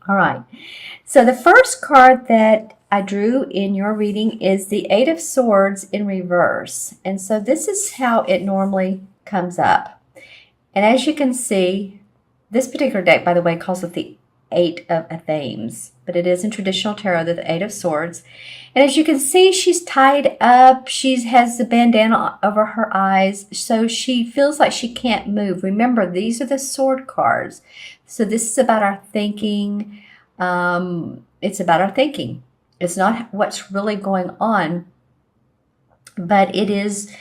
All right. So the first card that I drew in your reading is the Eight of Swords in reverse. And so this is how it normally comes up. And as you can see, this particular deck, by the way, calls it the Eight of Athenes, but it is in traditional tarot the Eight of Swords. And as you can see, she's tied up. She has the bandana over her eyes, so she feels like she can't move. Remember, these are the sword cards. So this is about our thinking. It's about our thinking. It's not what's really going on, but it is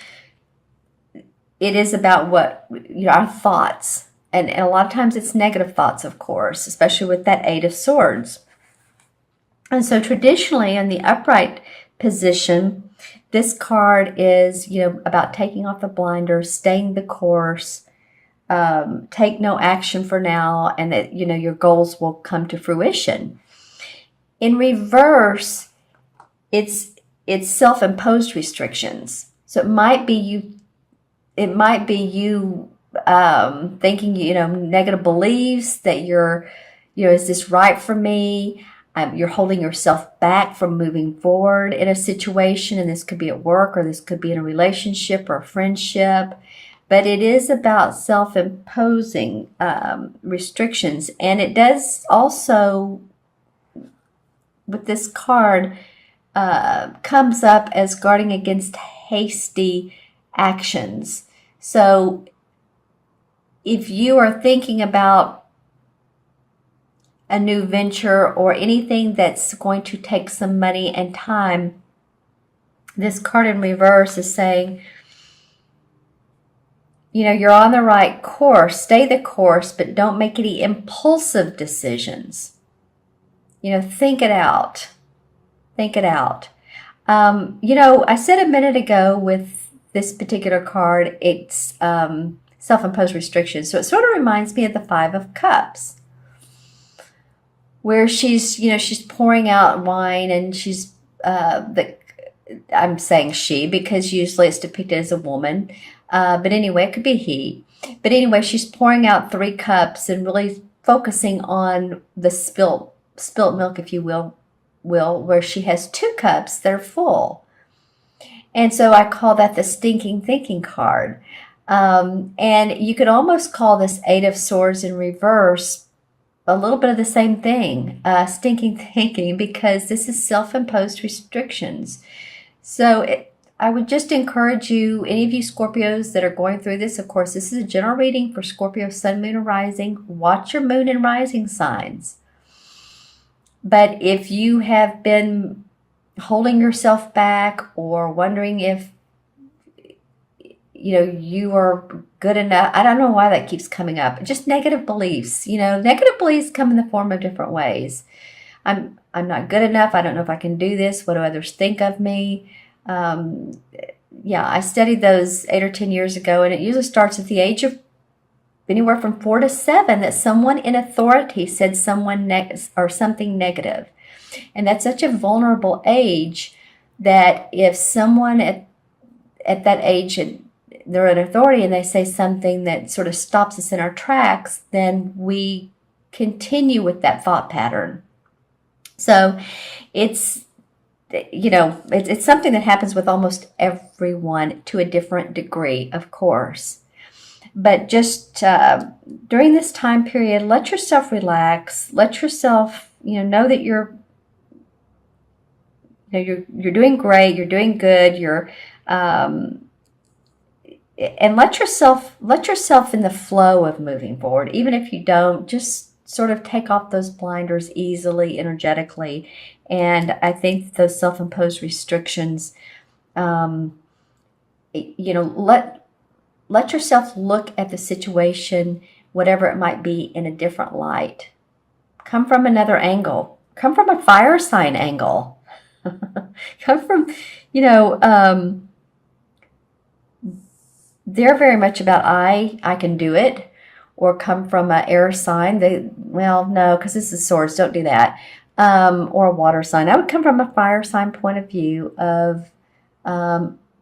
about what, our thoughts. And a lot of times it's negative thoughts, of course, especially with that Eight of Swords. And so traditionally in the upright position, this card is, about taking off the blinders, staying the course, take no action for now, and that, your goals will come to fruition. In reverse, it's self-imposed restrictions. So it might be you thinking, negative beliefs that is this right for me? You're holding yourself back from moving forward in a situation, and this could be at work, or this could be in a relationship or a friendship. But it is about self-imposing restrictions. And it does also, with this card, comes up as guarding against hasty actions. So if you are thinking about a new venture or anything that's going to take some money and time, this card in reverse is saying, you're on the right course, stay the course, but don't make any impulsive decisions. Think it out. Think it out. I said a minute ago with this particular card, it's self-imposed restrictions. So it sort of reminds me of the Five of Cups, where she's pouring out wine, and she's I'm saying she because usually it's depicted as a woman, but anyway, it could be he. But anyway, she's pouring out 3 cups and really focusing on the spilt milk, if you will, where she has 2 cups that are full. And so I call that the stinking thinking card. And you could almost call this Eight of Swords in reverse a little bit of the same thing, stinking thinking, because this is self-imposed restrictions. So I would just encourage you, any of you Scorpios that are going through this, of course, this is a general reading for Scorpio, Sun, Moon, and Rising. Watch your Moon and Rising signs. But if you have been holding yourself back or wondering if you are good enough. I don't know why that keeps coming up. Just negative beliefs. Negative beliefs come in the form of different ways. I'm not good enough. I don't know if I can do this. What do others think of me? I studied those 8 or 10 years ago, and it usually starts at the age of anywhere from 4 to 7 that someone in authority said or something negative. And that's such a vulnerable age that if someone at that age, they're an authority, and they say something that sort of stops us in our tracks, then we continue with that thought pattern. So it's something that happens with almost everyone to a different degree, of course. But just during this time period, let yourself relax. Let yourself, know that you're doing great. You're doing good. And let yourself in the flow of moving forward. Even if you don't, just sort of take off those blinders easily, energetically. And I think those self-imposed restrictions, let yourself look at the situation, whatever it might be, in a different light. Come from another angle. Come from a fire sign angle. Come from, they're very much about I can do it, or come from an air sign. No, because this is swords, don't do that. Or a water sign. I would come from a fire sign point of view of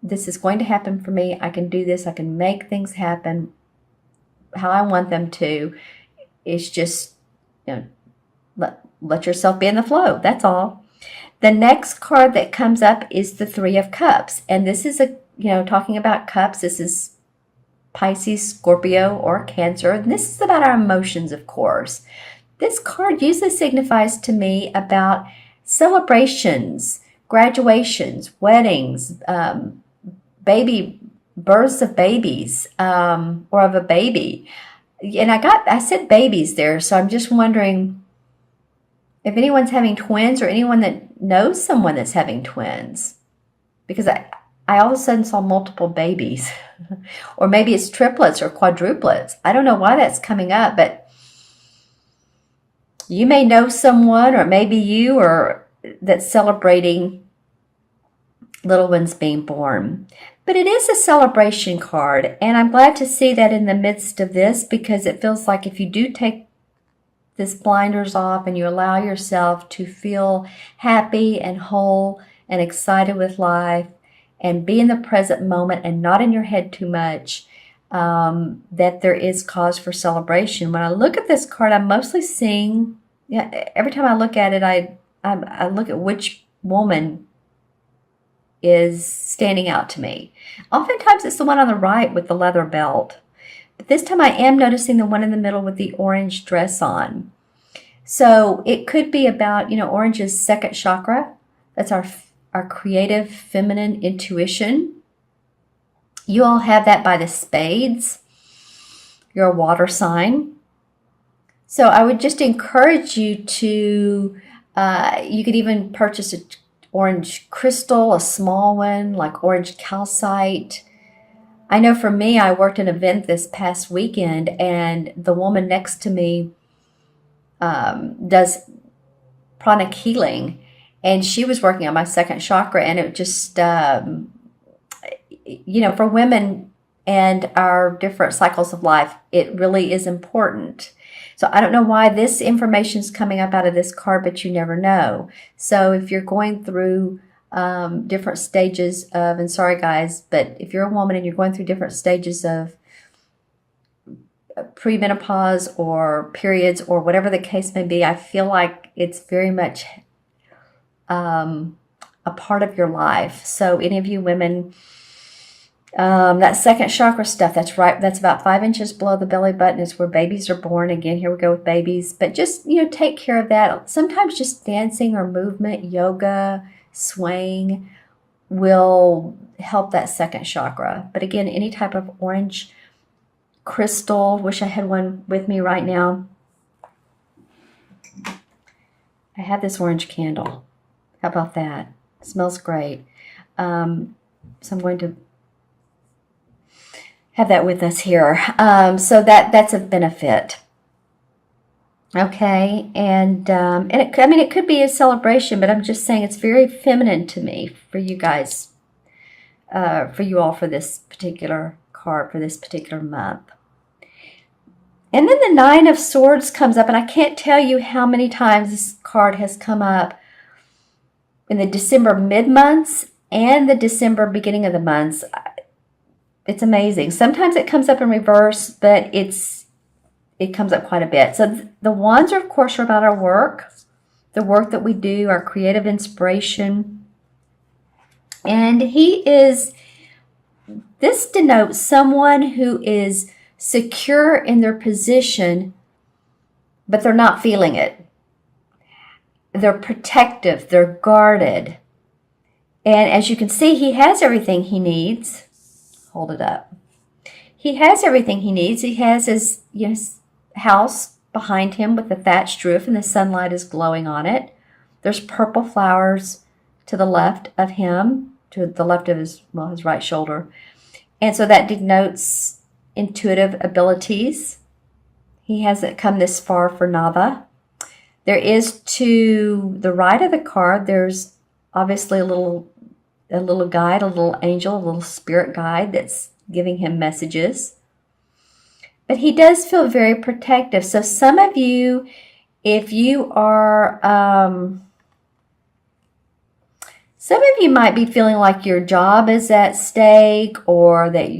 this is going to happen for me. I can do this. I can make things happen how I want them to. It's just, let yourself be in the flow. That's all. The next card that comes up is the Three of Cups. And this is talking about cups. This is Pisces, Scorpio, or Cancer. And this is about our emotions, of course. This card usually signifies to me about celebrations, graduations, weddings, baby births of babies, or of a baby. And I said babies there, so I'm just wondering if anyone's having twins or anyone that knows someone that's having twins. Because I all of a sudden saw multiple babies. Or maybe it's triplets or quadruplets. I don't know why that's coming up, but you may know someone, or maybe you are that's celebrating little ones being born. But it is a celebration card, and I'm glad to see that in the midst of this, because it feels like if you do take this blinders off and you allow yourself to feel happy and whole and excited with life and be in the present moment and not in your head too much, that there is cause for celebration. When I look at this card, I'm mostly seeing, every time I look at it, I look at which woman is standing out to me. Oftentimes it's the one on the right with the leather belt. But this time I am noticing the one in the middle with the orange dress on. So it could be about, orange is second chakra. That's our creative feminine intuition. You all have that by the spades. You're a water sign. So I would just encourage you to, you could even purchase an orange crystal, a small one, like orange calcite. I know for me, I worked an event this past weekend, and the woman next to me does pranic healing, and she was working on my second chakra, and it just, for women and our different cycles of life, it really is important. So I don't know why this information is coming up out of this card, but you never know. So if you're going through different stages of, and sorry guys, but if you're a woman and you're going through different stages of premenopause or periods or whatever the case may be, I feel like it's very much a part of your life. So any of you women, that second chakra stuff, that's right, that's about 5 inches below the belly button is where babies are born. Again, here we go with babies. But just, take care of that. Sometimes just dancing or movement, yoga, swaying will help that second chakra. But again, any type of orange crystal, wish I had one with me right now. I have this orange candle. How about that? It smells great. So I'm going to have that with us here. So that's a benefit. Okay, and it could be a celebration, but I'm just saying it's very feminine to me for you guys, for you all, for this particular card, for this particular month. And then the Nine of Swords comes up, and I can't tell you how many times this card has come up in the December mid-months and the December beginning of the months. It's amazing. Sometimes it comes up in reverse, but it comes up quite a bit. So the wands, are, of course, are about our work, the work that we do, our creative inspiration. And this denotes someone who is secure in their position, but they're not feeling it. They're protective, they're guarded. And as you can see, he has everything he needs. Hold it up. He has everything he needs. He has his house behind him with the thatched roof, and the sunlight is glowing on it. There's purple flowers to the left of him, to the left of his right shoulder. And so that denotes intuitive abilities. He hasn't come this far for nada. There is, to the right of the card, there's obviously a little guide, a little angel, a little spirit guide that's giving him messages. But he does feel very protective. So some of you, if you are, some of you might be feeling like your job is at stake, or that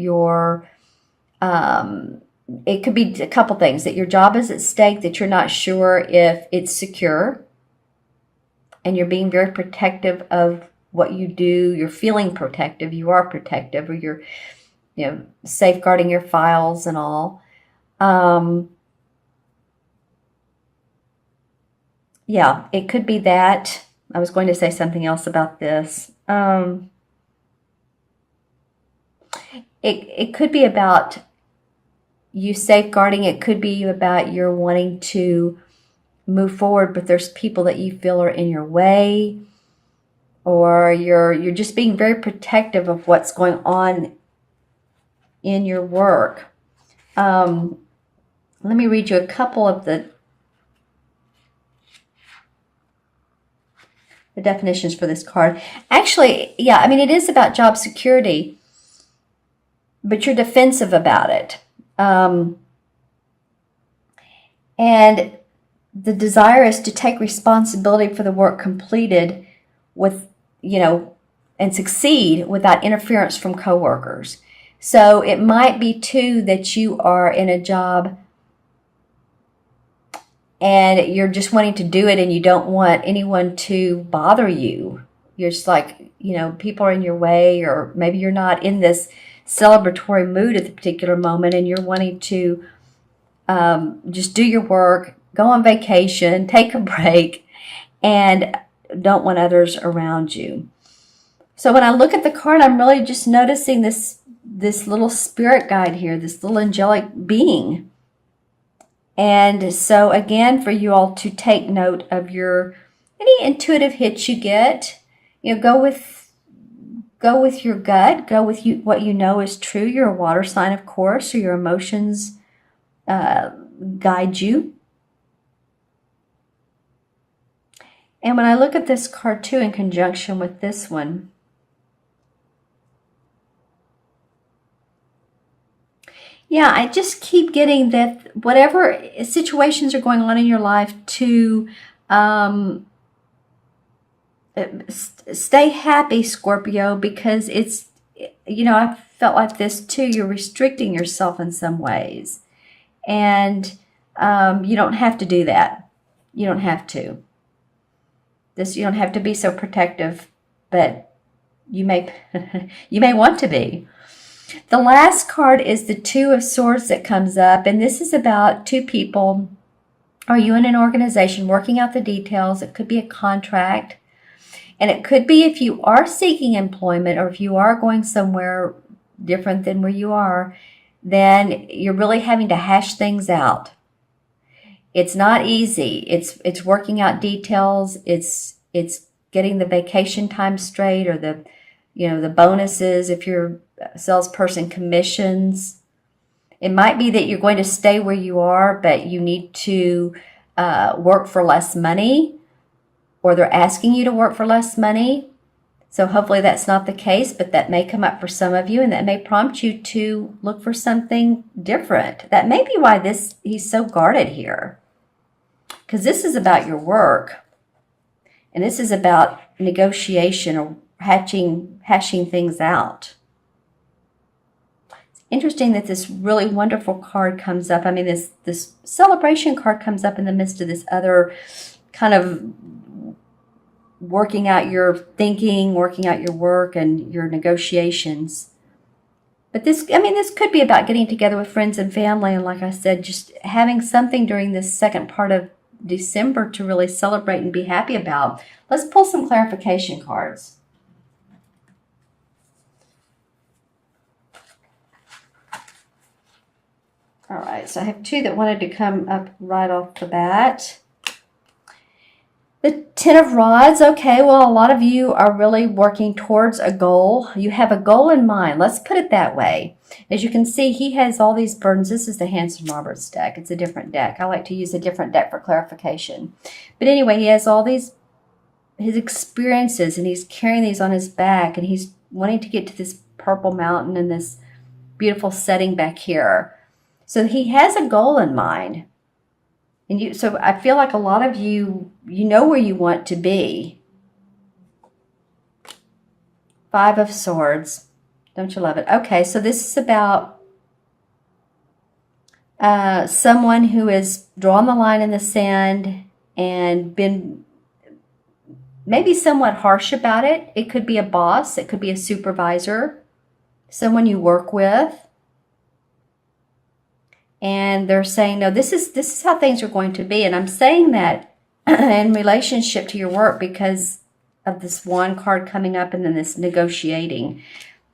it could be a couple things, that your job is at stake, that you're not sure if it's secure. and you're being very protective of what you do. You're feeling protective. You are protective, or you're, safeguarding your files and all. Yeah, it could be that. I was going to say something else about this. It could be about you safeguarding. It could be about you're wanting to move forward, but there's people that you feel are in your way, or you're just being very protective of what's going on in your work. Let me read you a couple of the definitions for this card. Actually, yeah, I mean, it is about job security, but you're defensive about it. And the desire is to take responsibility for the work completed with, and succeed without interference from coworkers. So it might be too that you are in a job and you're just wanting to do it and you don't want anyone to bother you. You're just like, people are in your way, or maybe you're not in this celebratory mood at the particular moment and you're wanting to just do your work, go on vacation, take a break, and don't want others around you. So when I look at the card, I'm really just noticing this little spirit guide here, this little angelic being. And so again, for you all to take note of any intuitive hits you get, go with your gut, go with what you know is true. You're a water sign, of course, so your emotions guide you. And when I look at this card too, in conjunction with this one, yeah, I just keep getting that whatever situations are going on in your life, to stay happy, Scorpio, because it's, I felt like this too. You're restricting yourself in some ways. And you don't have to do that. You don't have to. You don't have to be so protective, but you may you may want to be. The last card is the Two of Swords that comes up, and this is about two people. Are you in an organization working out the details? It could be a contract, and it could be if you are seeking employment, or if you are going somewhere different than where you are, then you're really having to hash things out. It's not easy. It's working out details. It's getting the vacation time straight, or the bonuses if you're a salesperson, commissions. It might be that you're going to stay where you are, but you need to work for less money, or they're asking you to work for less money. So hopefully that's not the case, but that may come up for some of you, and that may prompt you to look for something different. That may be why he's so guarded here, because this is about your work, and this is about negotiation, or hashing things out. It's interesting that this really wonderful card comes up. I mean, this celebration card comes up in the midst of this other kind of working out your thinking, working out your work and your negotiations. But this could be about getting together with friends and family, and like I said, just having something during this second part of December to really celebrate and be happy about. Let's pull some clarification cards. All right, so I have two that wanted to come up right off the bat. The Ten of Rods. Okay, well, a lot of you are really working towards a goal. You have a goal in mind. Let's put it that way. As you can see, he has all these burdens. This is the Hanson Roberts deck. It's a different deck. I like to use a different deck for clarification. But anyway, he has all his experiences, and he's carrying these on his back, and he's wanting to get to this purple mountain and this beautiful setting back here. So he has a goal in mind. And so I feel like a lot of you know where you want to be. Five of Swords. Don't you love it? Okay, so this is about someone who has drawn the line in the sand and been maybe somewhat harsh about it. It could be a boss. It could be a supervisor, someone you work with. And they're saying, no, this is how things are going to be. And I'm saying that in relationship to your work because of this Wand card coming up and then this negotiating.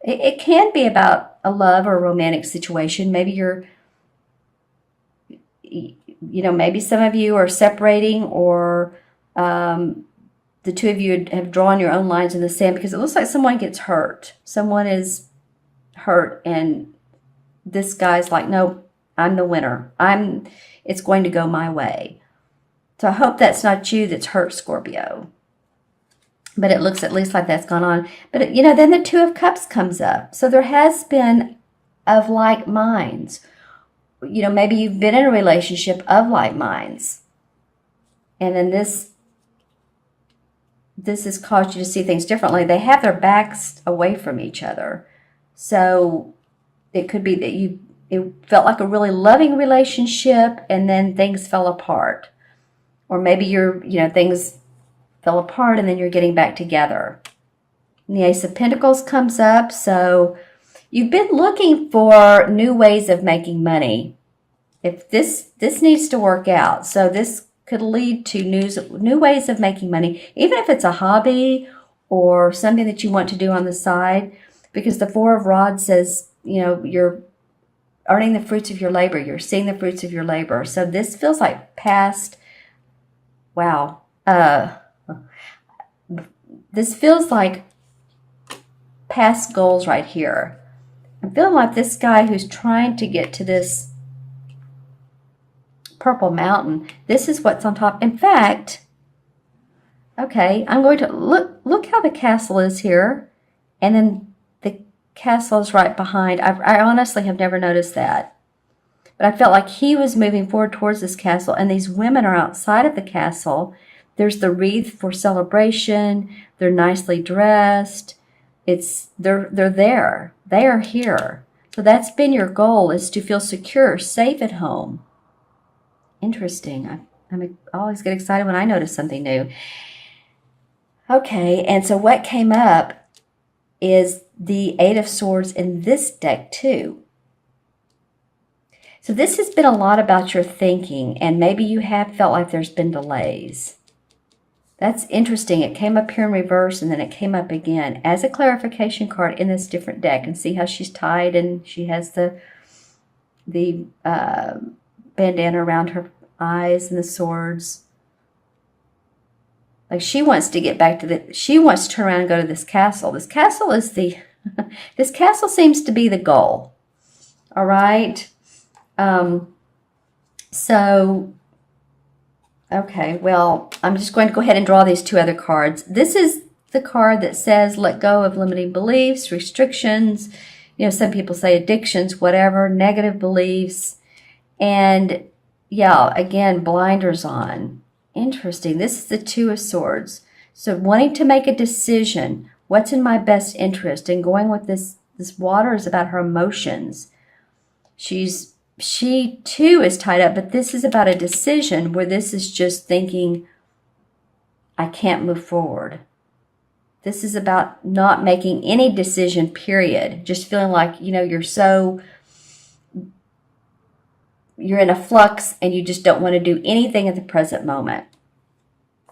It can be about a love or a romantic situation. Maybe maybe some of you are separating, or the two of you have drawn your own lines in the sand because it looks like someone gets hurt. Someone is hurt and this guy's like, no, I'm the winner. It's going to go my way. So I hope that's not you that's hurt, Scorpio. But it looks at least like that's gone on. But, then the Two of Cups comes up. So there has been of like minds. Maybe you've been in a relationship of like minds. And then this has caused you to see things differently. They have their backs away from each other. So it could be that it felt like a really loving relationship and then things fell apart. Or maybe things fell apart and then you're getting back together. And the Ace of Pentacles comes up. So you've been looking for new ways of making money. If this needs to work out. So this could lead to new ways of making money, even if it's a hobby or something that you want to do on the side, because the Four of Rods says, you're earning the fruits of your labor. You're seeing the fruits of your labor. So this feels like past, wow. This feels like past goals right here. I'm feeling like this guy who's trying to get to this purple mountain, this is what's on top. In fact, okay, I'm going to look how the castle is here, and then the castle is right behind. I honestly have never noticed that, but I felt like he was moving forward towards this castle, and these women are outside of the castle. There's the wreath for celebration. They're nicely dressed. They're there. They are here. So that's been your goal, is to feel secure, safe at home. Interesting. I always get excited when I notice something new. Okay, and so what came up is the Eight of Swords in this deck too. So this has been a lot about your thinking, and maybe you have felt like there's been delays. That's interesting. It came up here in reverse, and then it came up again as a clarification card in this different deck. And see how she's tied, and she has the bandana around her eyes and the swords. Like she wants to get back to she wants to turn around and go to this castle. This castle is this castle seems to be the goal. All right. So, okay, well, I'm just going to go ahead and draw these two other cards. This is the card that says let go of limiting beliefs, restrictions, some people say addictions, whatever, negative beliefs. And yeah, again, blinders on. Interesting. This is the Two of Swords. So wanting to make a decision, what's in my best interest, and going with this water is about her emotions. She too is tied up, but this is about a decision where this is just thinking, I can't move forward. This is about not making any decision, period. Just feeling like, you're in a flux and you just don't want to do anything at the present moment.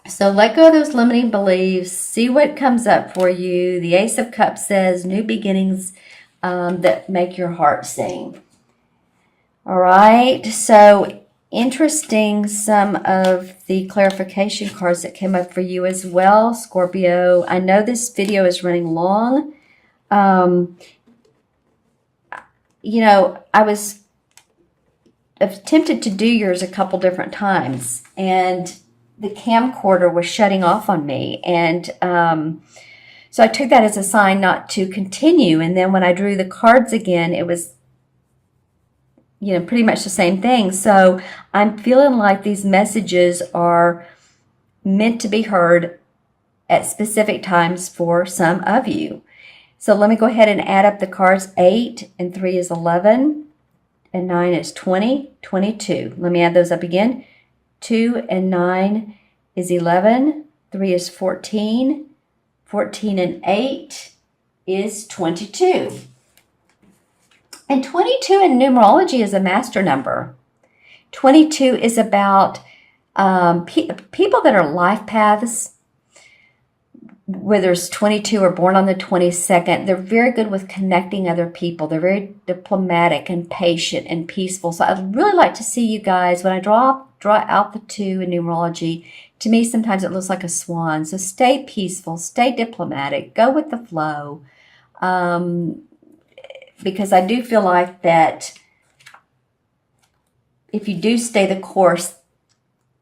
So let go of those limiting beliefs. See what comes up for you. The Ace of Cups says new beginnings that make your heart sing. All right. So interesting, some of the clarification cards that came up for you as well, Scorpio. I know this video is running long. I was attempted to do yours a couple different times, and the camcorder was shutting off on me, and so I took that as a sign not to continue. And then when I drew the cards again, it was pretty much the same thing. So I'm feeling like these messages are meant to be heard at specific times for some of you. So let me go ahead and add up the cards. 8 and 3 is 11. And 9 is 20, 22. Let me add those up again. 2 and 9 is 11. 3 is 14. 14 and 8 is 22. And 22 in numerology is a master number. 22 is about people that are life paths, whether it's 22 or born on the 22nd. They're very good with connecting other people. They're very diplomatic and patient and peaceful. So I'd really like to see you guys, when I draw out the 2 in numerology, to me sometimes it looks like a swan. So stay peaceful, stay diplomatic, go with the flow. Because I do feel like that if you do stay the course,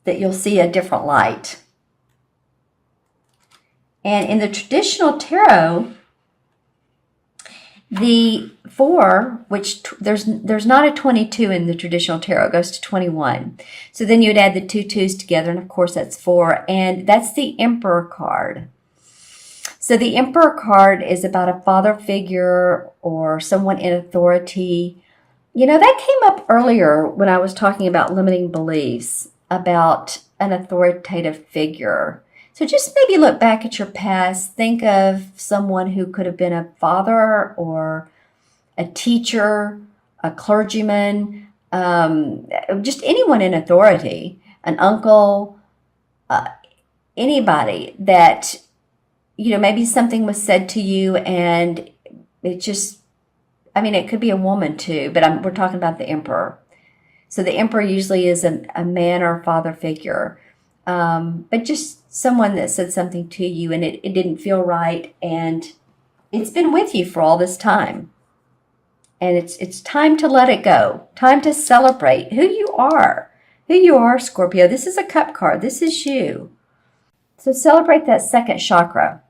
that you'll see a different light. And in the traditional tarot, the 4, which there's not a 22 in the traditional tarot, it goes to 21. So then you would add the 2 2s together, and of course that's 4, and that's the Emperor card. So the Emperor card is about a father figure or someone in authority. You know, that came up earlier when I was talking about limiting beliefs, about an authoritative figure. So just maybe look back at your past. Think of someone who could have been a father or a teacher, a clergyman, just anyone in authority, an uncle, anybody that, you know, maybe something was said to you and it just, I mean, it could be a woman too, but we're talking about the Emperor. So the Emperor usually is a man or a father figure, but just someone that said something to you and it didn't feel right, and it's been with you for all this time. And it's time to let it go, time to celebrate who you are, Scorpio. This is a cup card. This is you. So celebrate that second chakra.